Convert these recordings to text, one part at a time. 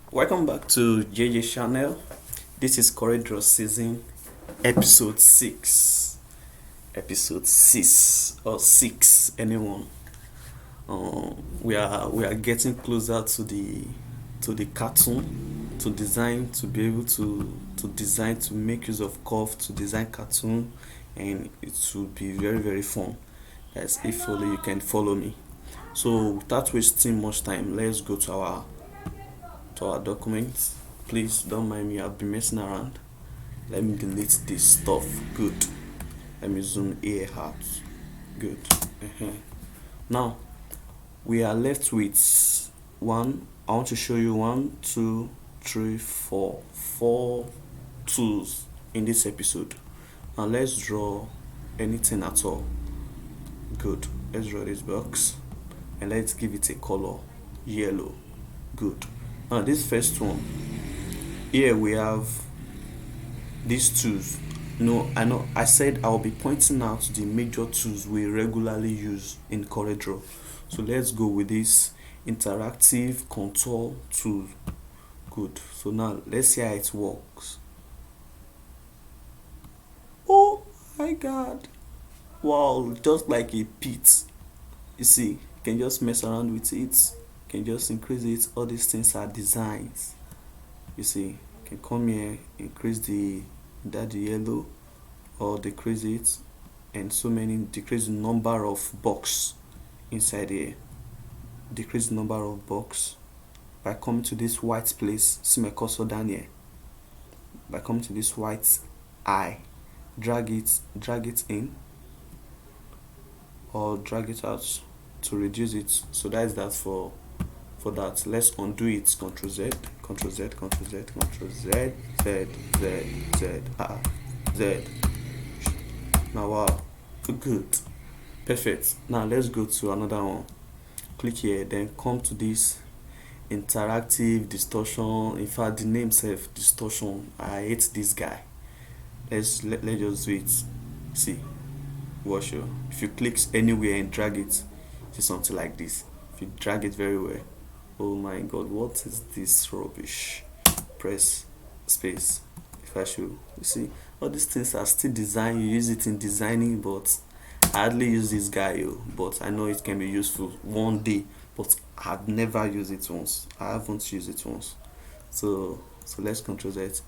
Welcome back to JJ Channel. This is Corridor Season Episode 6. Episode 6 or 6, anyone. We are getting closer to the cartoon, to design, to be able to design, to make use of curve, to design cartoon, and it will be very very fun. As if only you can follow me. So without wasting much time, let's go to our documents. Please don't mind me, I've been messing around. Let me delete this stuff. Good. Let me zoom here out. Good. Now we are left with one. I want to show you 1, 2, 3, 4, 4 tools in this episode. Now let's draw anything at all. Good. Let's draw this box and let's give it a color yellow. Good. Now this first one, here we have these tools. I know I said I'll be pointing out the major tools we regularly use in CorelDRAW. So let's go with this interactive contour tool. Good. So now let's see how it works. Oh my god. Wow, just like a pit. You see, you can just mess around with it. You can just increase it. All these things are designs. You see, you can come here, increase the yellow, or decrease it, and decrease the number of box inside here. Decrease the number of box by coming to this white place. See my cursor down here. By coming to this white eye, drag it in, or drag it out to reduce it. So that is that for that. Let's undo it. Ctrl Z, Ctrl Z, Ctrl Z, Ctrl Z, Z, Z, Z, Z. Now wow, good, perfect. Now let's go to another one. Click here, then come to this interactive distortion. In fact, the name says distortion. I hate this guy. Let's just do it. See, watch you. If you click anywhere and drag it, see something like this. If you drag it very well, oh my god, what is this rubbish? Press space. If I should, you see, all these things are still design. You use it in designing, but I hardly use this guy, but I know it can be useful one day, but I've never used it once. I haven't used it once. So let's Ctrl Z.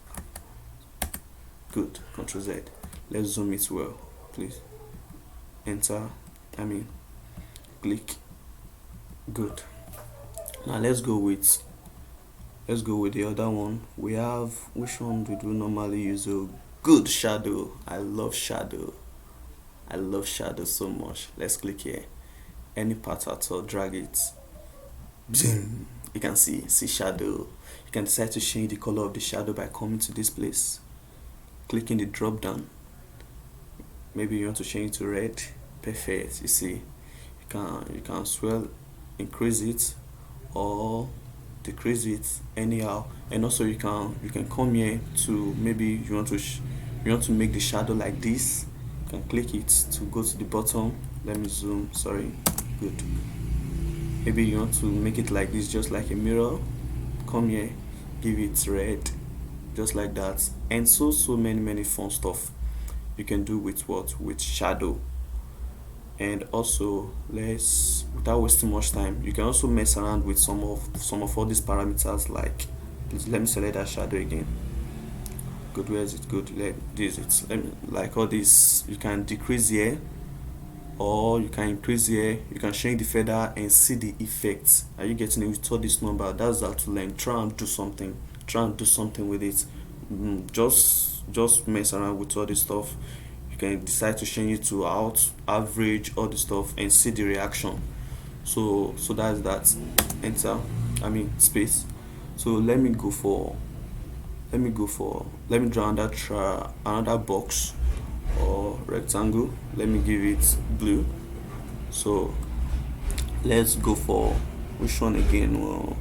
Good. Ctrl Z. Let's zoom it well, please. Enter. Click. Good. Now let's go with the other one. We have, which one do we normally use? Good, shadow. I love shadow so much. Let's click here. Any part at all, drag it. Boom. You can see shadow. You can decide to change the color of the shadow by coming to this place, clicking the drop down. Maybe you want to change it to red. Perfect. You see, you can swell, increase it, or decrease it anyhow. And also you can come here to, maybe you want to make the shadow like this. You can click it to go to the bottom. Let me zoom. Sorry. Good. Maybe you want to make it like this, just like a mirror. Come here, give it red, just like that. And so many fun stuff you can do with shadow. And also, without wasting much time, you can also mess around with some of all these parameters. Like, let me select that shadow again. Good. Where is it? Good. Like all this, you can decrease here, or you can increase here. You can change the feather and see the effects. Are you getting it? With all this number, that's how to learn. Try and do something with it. Just mess around with all this stuff. You can decide to change it to average, all the stuff, and see the reaction. So that's that. Enter. Space. So let me draw another box or rectangle. Let me give it blue. So let's go for which one again? Well,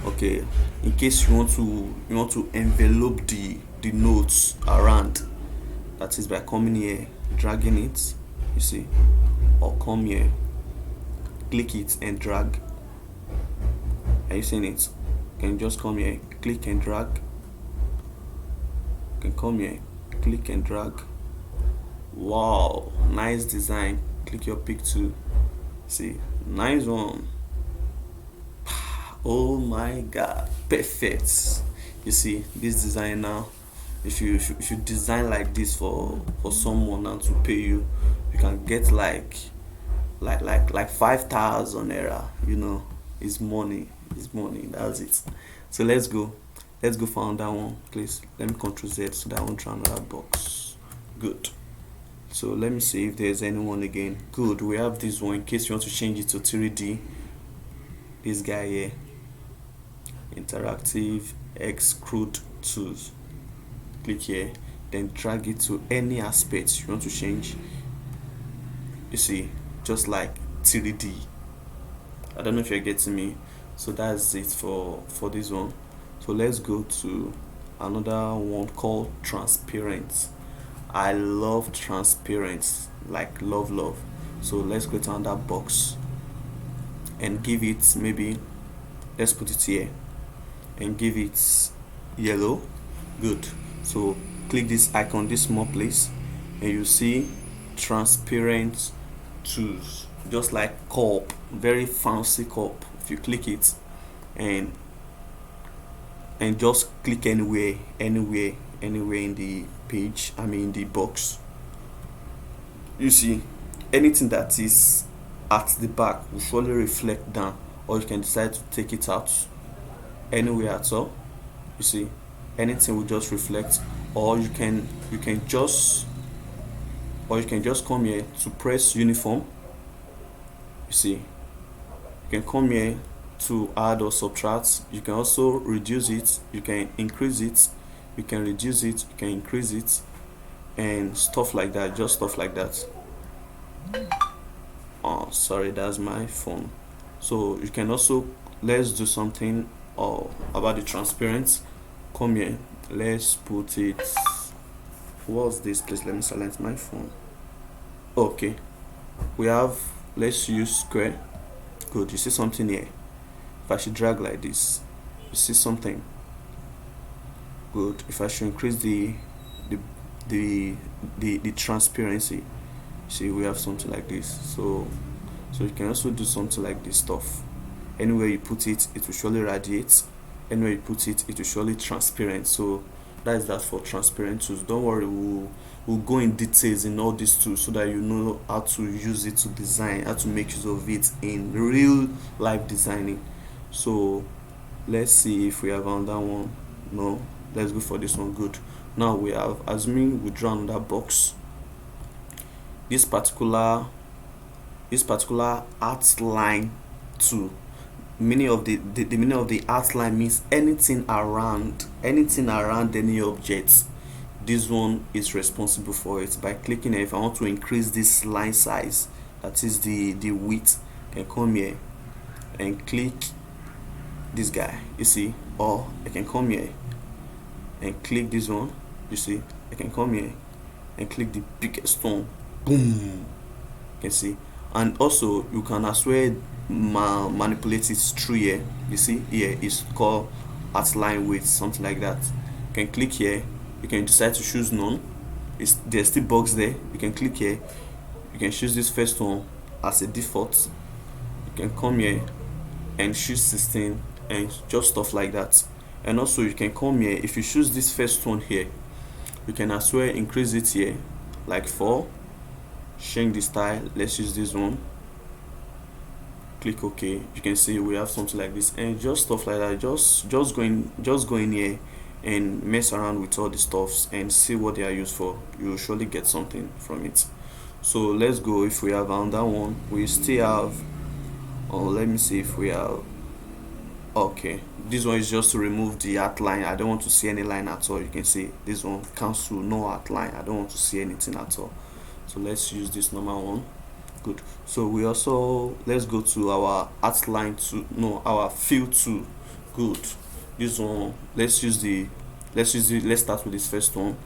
okay, in case you want to envelope the notes around, that is by coming here, dragging it, you see, or come here, click it and drag. Are you seeing it? You can just come here, click and drag. You can come here, click and drag. Wow, nice design. Click your pick too. See, nice one. Oh my god, perfect. You see this design now. If you design like this for someone now to pay you, you can get like 5,000 naira. It's money. It's money. That's it. So let's go. Let's go for that one, please. Let me Ctrl Z so that I won't try another box. Good. So let me see if there's anyone again. Good. We have this one in case you want to change it to 3D. This guy here. Interactive extrude tools. Click here, then drag it to any aspect you want to change. You see, just like 3D. I don't know if you're getting me. So that's it for this one. So let's go to another one called transparent. I love transparent, like love. So let's go to another box and give it, maybe let's put it here and give it yellow. Good. So click this icon, this small place, and you see transparent tools, just like cup, very fancy cup. If you click it and just click anywhere in the page, in the box, you see anything that is at the back will surely reflect down, or you can decide to take it out anywhere at all. You see, anything will just reflect, or you can just come here to press uniform. You see, you can come here to add or subtract. You can also reduce it, you can increase it, you can reduce it, you can increase it, and stuff like that. Just stuff like that. Oh, sorry, that's my phone. So you can also, let's do something about the transparent. Come here, let's put it, what's this place? Let me silence my phone. Okay, we have, let's use square. Good. You see something here? If I should drag like this, you see something? Good. If I should increase the transparency, see, we have something like this. So you can also do something like this stuff. Anywhere you put it, it will surely radiate. Anywhere you put it, it will surely transparent. So that is that for transparent tools. Don't worry, we'll go in details in all these tools so that you know how to use it to design, how to make use of it in real life designing. So let's see if we have another one. No, let's go for this one. Good. Now we have, assuming we draw another box, this particular outline tool. Meaning of the meaning of the outline means anything around any object. This one is responsible for it. By clicking here, if I want to increase this line size, that is the width, I can come here and click this guy, you see, or I can come here and click this one, you see, I can come here and click the biggest one, boom, you can see. And also you can as well manipulate it through here. You see here is called outline width, something like that. You can click here, you can decide to choose none. There's still box there. You can click here, you can choose this first one as a default. You can come here and choose 16 and just stuff like that. And also you can come here, if you choose this first one here, you can as well increase it here like 4. Change the style, let's use this one, click OK. You can see we have something like this, and just stuff like that. Just go in here and mess around with all the stuffs and see what they are used for. You will surely get something from it. So let's go. If we have another one, we still have, let me see if we have, okay, this one is just to remove the outline. I don't want to see any line at all. You can see this one, cancel, no outline. I don't want to see anything at all. So let's use this normal one. Good. So we also, let's go to our outline to, no, our fill tool. Good. This one, let's start with this first one.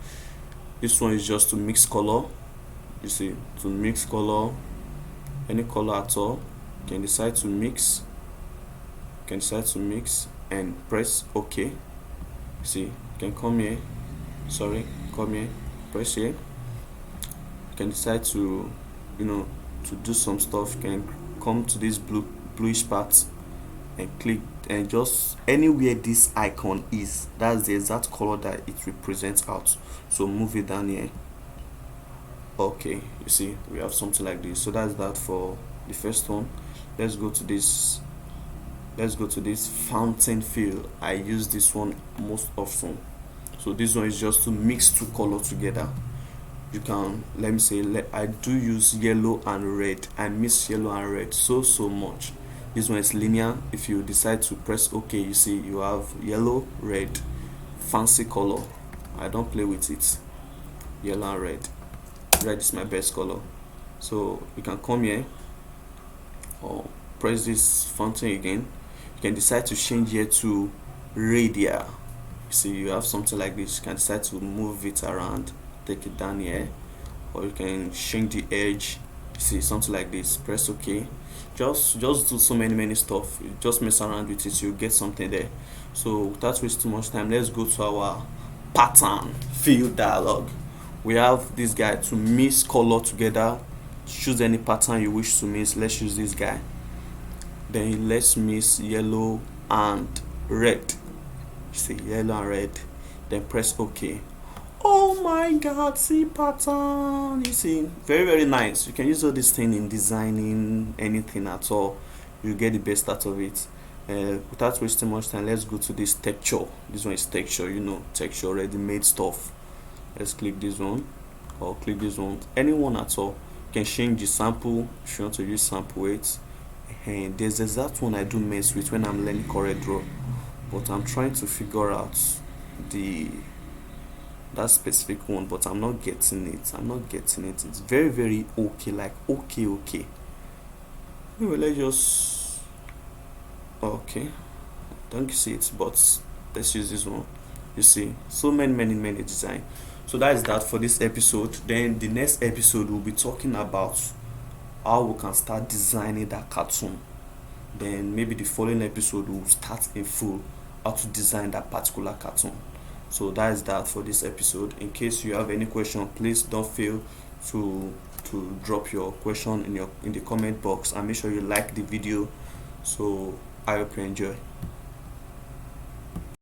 This one is just to mix color. You see, to mix color, any color at all. You can decide to mix. and press OK. See, you can come here, come here, press here. You can decide to, to do some stuff. You can come to this bluish part and click, and just anywhere this icon is, that's the exact color that it represents out. So move it down here. Okay, you see we have something like this. So that's that for the first one. Let's go to this fountain fill. I use this one most often. So this one is just to mix two colors together. You can, let me say, I do use yellow and red. I miss yellow and red so much. This one is linear. If you decide to press OK, you see you have yellow, red, fancy color. I don't play with it. Yellow and red. Red is my best color. So you can come here or press this fountain again. You can decide to change here to Radia. You see you have something like this. You can decide to move it around, take it down here, or you can change the edge. You see something like this. Press OK. Just do so many stuff. Just mess around with it, you'll get something there. So without wasting too much time, let's go to our pattern fill dialog. We have this guy to mix color together. Choose any pattern you wish to mix. Let's use this guy. Then let's mix yellow and red. You see yellow and red. Then press OK. Oh my god, see pattern. You see, very nice. You can use all this thing in designing anything at all. You get the best out of it. Without wasting much time, let's go to this texture. This one is texture, texture, ready-made stuff. Let's click this one or click this one, anyone at all. You can change the sample if you want to use sample weight. And there's that one I do mess with when I'm learning CorelDRAW, but I'm trying to figure out that specific one, but I'm not getting it. It's very okay, like okay. Anyway, let's just okay. Don't see it, but let's use this one. You see, so many design. So that is that for this episode. Then the next episode we'll be talking about how we can start designing that cartoon. Then maybe the following episode we'll start in full how to design that particular cartoon. So that is that for this episode. In case you have any question, please don't fail to drop your question in the comment box, and make sure you like the video. So I hope you enjoy.